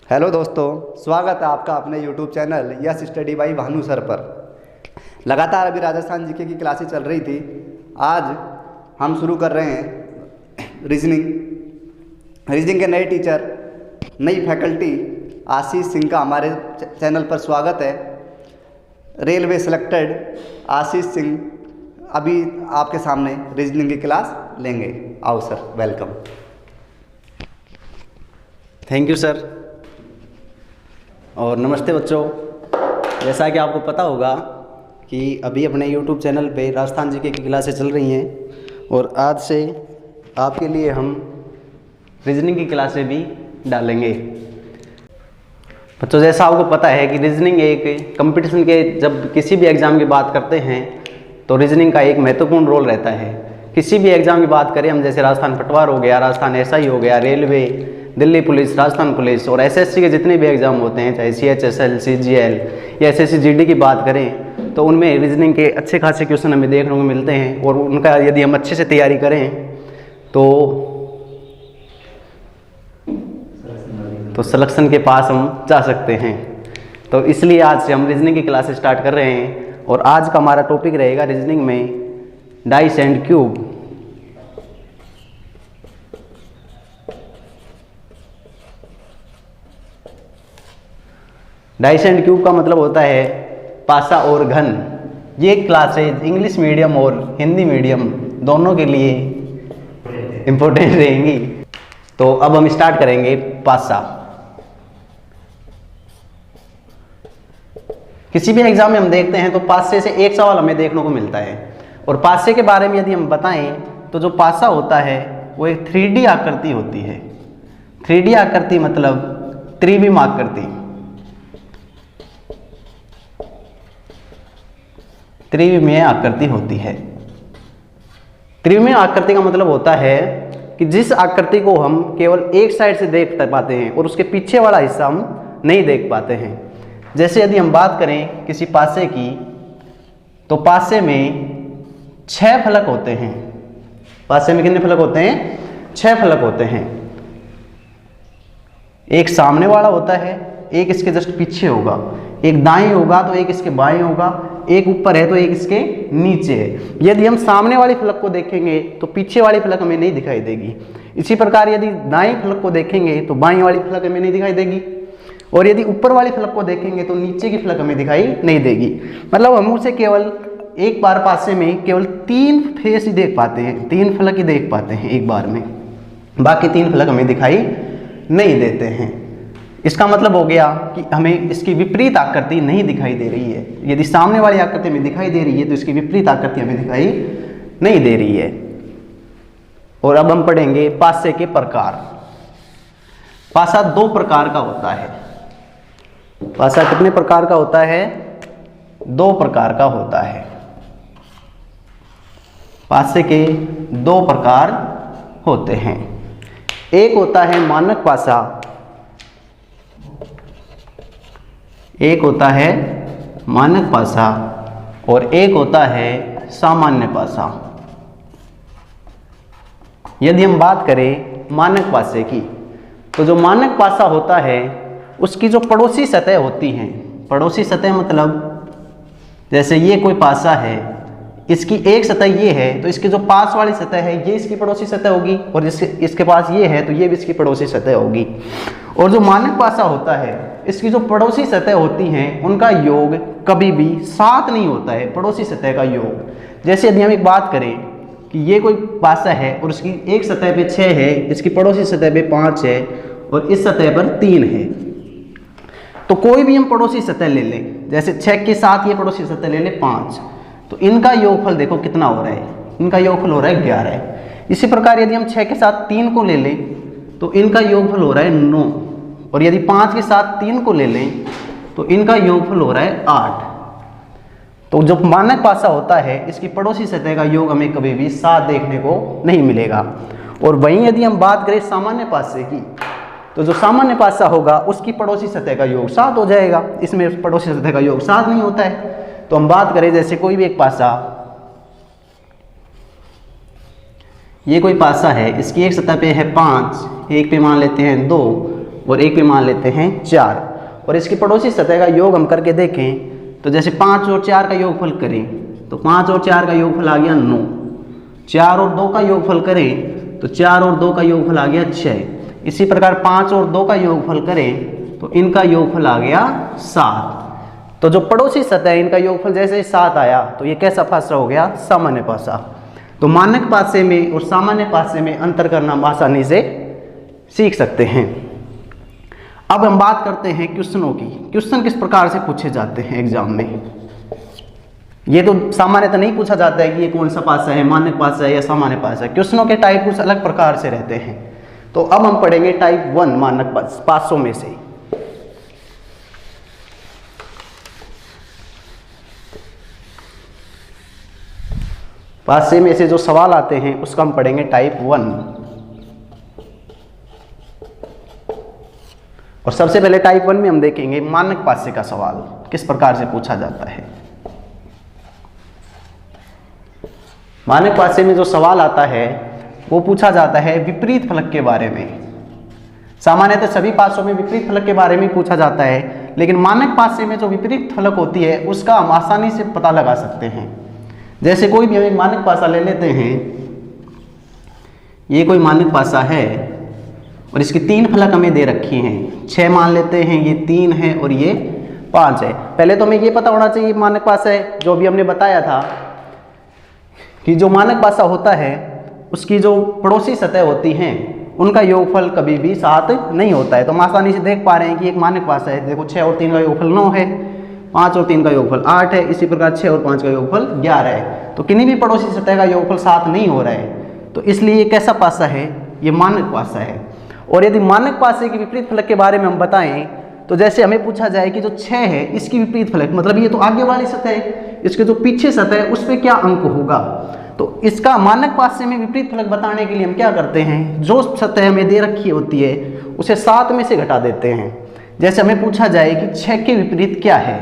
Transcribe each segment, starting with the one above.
Hello दोस्तों, स्वागत है आपका अपने YouTube channel yes study by Bhanu sir पर। लगातार अभी राजस्थान जीके की क्लासेस चल रही थी। आज हम शुरू कर रहे हैं रीजनिंग के नए टीचर, नई फैकल्टी आशीष सिंह का हमारे चैनल पर स्वागत है। रेलवे सेलेक्टेड आशीष सिंह अभी आपके सामने रीजनिंग की क्लास लेंगे। आओ sir, welcome. Thank you sir और नमस्ते बच्चों। जैसा कि आपको पता होगा कि अभी अपने YouTube चैनल पे राजस्थान जीके की क्लासें चल रही हैं और आज से आपके लिए हम रीजनिंग की क्लासें भी डालेंगे। बच्चों, जैसा आपको पता है कि रीजनिंग एक कंपटीशन के जब किसी भी एग्ज़ाम की बात करते हैं तो रीजनिंग का एक महत्वपूर्ण रोल रहता है। किसी भी एग्ज़ाम की बात करें हम, जैसे राजस्थान पटवार हो गया, राजस्थान एसआई हो गया, railway, Delhi police, Rajasthan police और एसएससी के जितने भी एग्ज़ाम होते हैं, चाहे सीएचएसएल, सीजीएल या एसएससी जीडी की बात करें तो उनमें रीजनिंग के अच्छे खासे क्वेश्चन हमें देखने को मिलते हैं और उनका यदि हम अच्छे से तैयारी करें तो सिलेक्शन के पास हम जा सकते हैं। तो इसलिए आज से हम रीजनिंग की क्लास स्टार्ट कर रहे हैं और आज का हमारा टॉपिक रहेगा रीजनिंग में dice and cube. Dice and cube का मतलब होता है पासा और घन। ये क्लासेज इंग्लिश मीडियम और हिंदी मीडियम दोनों के लिए इम्पोर्टेंट रहेंगी। तो अब हम स्टार्ट करेंगे पासा। किसी भी एग्जाम में हम देखते हैं तो पासे से एक सवाल हमें देखने को मिलता है और पासे के बारे में यदि हम बताएं तो जो पासा होता है वो एक 3D आकृति होती है। 3D आकृति मतलब त्रिविम आकृति। त्रिविमीय आकृति होती है। त्रिविमीय आकृति का मतलब होता है कि जिस आकृति को हम केवल एक साइड से देख पाते हैं और उसके पीछे वाला हिस्सा हम नहीं देख पाते हैं। जैसे यदि हम बात करें किसी पासे की तो पासे में 6 फलक होते हैं। पासे में कितने फलक होते हैं? 6 फलक होते हैं। एक सामने वाला होता है, एक इसके जस्ट पीछे होगा, एक दाएं होगा तो एक इसके बाएं होगा, एक ऊपर है तो एक इसके नीचे है। यदि हम सामने वाले फलक को देखेंगे तो पीछे वाली फलक हमें नहीं दिखाई देगी। इसी प्रकार यदि दाएं फलक को देखेंगे तो बाएं वाली फलक हमें नहीं दिखाई देगी और यदि ऊपर वाली फलक को देखेंगे तो नीचे की फलक हमें दिखाई नहीं देगी। मतलब हम उसे केवल एक बार पासे में केवल 3 फेस ही देख पाते हैं, 3 फलक ही देख पाते हैं एक बार में, बाकी 3 फलक हमें दिखाई नहीं देते हैं। इसका मतलब हो गया कि हमें इसकी विपरीत आकृति नहीं दिखाई दे रही है। यदि सामने वाली आकृति हमें दिखाई दे रही है तो इसकी विपरीत आकृति हमें दिखाई नहीं दे रही है। और अब हम पढ़ेंगे पासे के प्रकार। पासा 2 प्रकार का होता है। पासा कितने प्रकार का होता है? 2 प्रकार का होता है। पासे के 2 प्रकार होते हैं। एक होता है मानक पासा, एक होता है मानक पासा और एक होता है सामान्य पासा। यदि हम बात करें मानक पासे की तो जो मानक पासा होता है उसकी जो पड़ोसी सतह होती हैं, पड़ोसी सतह मतलब जैसे ये कोई पासा है, इसकी एक सतह ये है तो इसकी जो पास वाली सतह है ये इसकी पड़ोसी सतह होगी और इसके पास ये है तो ये भी इसकी पड़ोसी सतह होगी। और जो मानक पासा होता है इसकी जो पड़ोसी सतह होती हैं उनका योग कभी भी 7 नहीं होता है, पड़ोसी सतह का योग। जैसे यदि हम एक बात करें कि ये कोई पासा है और उसकी एक सतह पे 6 है, इसकी पड़ोसी सतह पे 5 है और इस सतह पर 3 है, तो कोई भी हम पड़ोसी सतह ले लें, जैसे 6 के साथ ये पड़ोसी सतह ले लें 5, तो इनका योगफल देखो कितना हो रहा है, इनका योगफल हो रहा है 11। इसी प्रकार यदि हम 6 के साथ 3 को ले लें तो इनका योगफल हो रहा है 9 और यदि 5 के साथ 3 को ले लें तो इनका योगफल हो रहा है 8। तो जो मानक पासा होता है इसकी पड़ोसी सतह का योग हमें कभी भी 7 देखने को नहीं मिलेगा। और वहीं यदि हम बात करें सामान्य पासे की तो जो सामान्य पासा होगा उसकी पड़ोसी सतह का योग 7 हो जाएगा। इसमें पड़ोसी सतह का योग 7 नहीं होता है। तो हम बात करें जैसे कोई भी एक पासा, ये कोई पासा है, इसकी एक सतह पे है 5, एक पे मान लेते हैं 2 और एक पे मान लेते हैं 4, और इसकी पड़ोसी सतह का योग हम करके देखें तो जैसे 5 और 4 का योगफल करें तो 5 और 4 का योगफल आ गया 9, 4 और 2 का योगफल करें तो 4 और 2 का योगफल आ गया 6, इसी प्रकार 5 और 2 का योगफल करें तो इनका योगफल आ गया 7। तो जो पड़ोसी सतह है इनका योगफल जैसे 7 आया तो ये कैसा पासा हो गया, सामान्य पासा। तो मानक पासे में और सामान्य पासे में अंतर करना हम आसानी से सीख सकते हैं। अब हम बात करते हैं क्वेश्चनों की। क्वेश्चन किस प्रकार से पूछे जाते हैं एग्जाम में। ये तो सामान्यतः नहीं पूछा जाता है कि ये कौन सा पासा है, मानक पासा है या सामान्य पासा है। क्वेश्चनों के टाइप कुछ अलग प्रकार से रहते हैं। तो अब हम पढ़ेंगे टाइप 1 मानक पासों में से। पासे में से जो सवाल आते हैं उसका हम पढ़ेंगे टाइप 1। और सबसे पहले टाइप 1 में हम देखेंगे मानक पासे का सवाल किस प्रकार से पूछा जाता है। मानक पासे में जो सवाल आता है वो पूछा जाता है विपरीत फलक के बारे में। सामान्यतः सभी पासों में विपरीत फलक के बारे में पूछा जाता है, लेकिन मानक पासे में जो विपरीत फलक होती है उसका हम आसानी से पता लगा सकते हैं। जैसे कोई भी हम एक मानक पासा ले लेते हैं, ये कोई मानक पासा है और इसकी 3 फलक हमें दे रखी हैं, 6 मान लेते हैं, ये 3 है और ये 5 है। पहले तो हमें ये पता होना चाहिए मानक पासा है, जो भी हमने बताया था कि जो मानक पासा होता है उसकी जो पड़ोसी सतह होती हैं उनका योगफल कभी भी 7 नहीं होता है। तो हम आसानी से देख पा रहे हैं कि एक मानक पासा है, देखो 6 और 3 का योगफल 9 है, 5 और 3 का योगफल 8 है, इसी प्रकार 6 और 5 का योगफल 11 है। तो किन्हीं भी पड़ोसी सतह का योगफल 7 नहीं हो रहा है, तो इसलिए ये कैसा पासा है, ये मानक पासा है। और यदि मानक पासे के विपरीत फलक के बारे में हम बताएं तो जैसे हमें पूछा जाए कि जो 6 है इसकी विपरीत फलक, मतलब ये तो आगे वाली सतह है, इसके जो पीछे सतह है उस पर क्या अंक होगा। तो इसका मानक पासे में विपरीत फलक बताने के लिए हम क्या करते हैं, जो सतह हमें दे रखी होती है उसे 7 में से घटा देते हैं। जैसे हमें पूछा जाए कि 6 के विपरीत क्या है,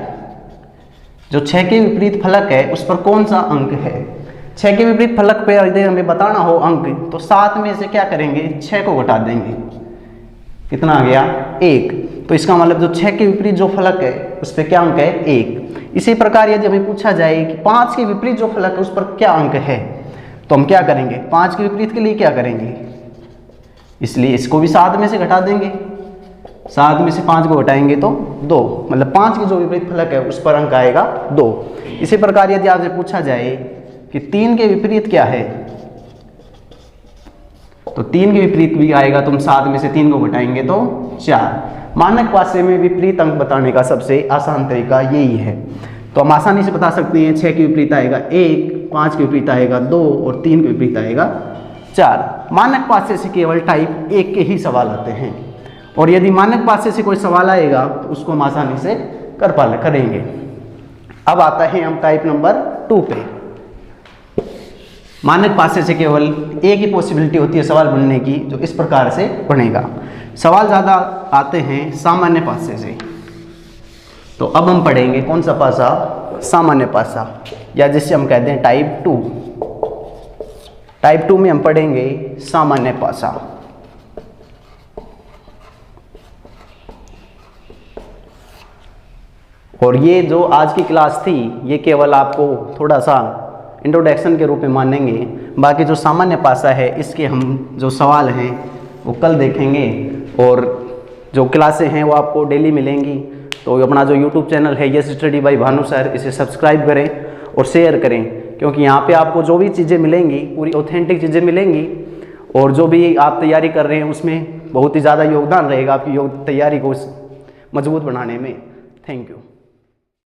जो 6 के विपरीत फलक है उस पर कौन सा अंक है। 6 के विपरीत फलक पे यदि हमें बताना हो अंक तो 7 में से क्या करेंगे, 6 को घटा देंगे, कितना आ गया 1। तो इसका मतलब जो 6 के विपरीत जो फलक है उस पर क्या अंक है, 1। इसी प्रकार यदि हमें पूछा जाए कि 5 के विपरीत जो फलक है उस पर क्या अंक है, तो हम क्या करेंगे, 5 के विपरीत के लिए क्या करेंगे, इसलिए इसको भी 7 में से घटा देंगे। 7 में से 5 को घटाएंगे तो 2, मतलब 5 के जो विपरीत फलक है उस पर अंक आएगा 2। इसी प्रकार यदि आपसे पूछा जाए कि 3 के विपरीत क्या है, तो 3 के विपरीत भी आएगा, तुम 7 में से 3 को घटाएंगे तो 4। मानक पासे में विपरीत अंक बताने का सबसे आसान तरीका यही है। तो हम आसानी से बता सकते हैं 6 के विपरीत आएगा 1, 5 के विपरीत आएगा 2 और 3 के विपरीत आएगा 4। मानक पासे से केवल टाइप 1 के ही सवाल आते हैं, और यदि मानक पासे से कोई सवाल आएगा तो उसको हम आसानी से करेंगे। अब आता है हम टाइप नंबर 2 पे। मानक पासे से केवल एक ही पॉसिबिलिटी होती है सवाल बनने की, जो इस प्रकार से बनेगा। सवाल ज़्यादा आते हैं सामान्य पासे से। तो अब हम पढ़ेंगे कौन सा पासा, सामान्य पासा, या जिसे हम कहते हैं टाइप 2। टाइप 2 में हम पढ़ेंगे सामान्य पासा। और ये जो आज की क्लास थी ये केवल आपको थोड़ा सा इंट्रोडक्शन के रूप में मानेंगे। बाकी जो सामान्य पासा है इसके हम जो सवाल हैं वो कल देखेंगे, और जो क्लासें हैं वो आपको डेली मिलेंगी। तो अपना जो YouTube चैनल है yes study bye Bhanu sir, इसे सब्सक्राइब करें और शेयर करें, क्योंकि यहाँ पे आपको जो भी चीज़ें मिलेंगी पूरी ऑथेंटिक चीज़ें मिलेंगी, और जो भी आप तैयारी कर रहे हैं उसमें बहुत ही ज़्यादा योगदान रहेगा आपकी तैयारी को मजबूत बनाने में। Thank you.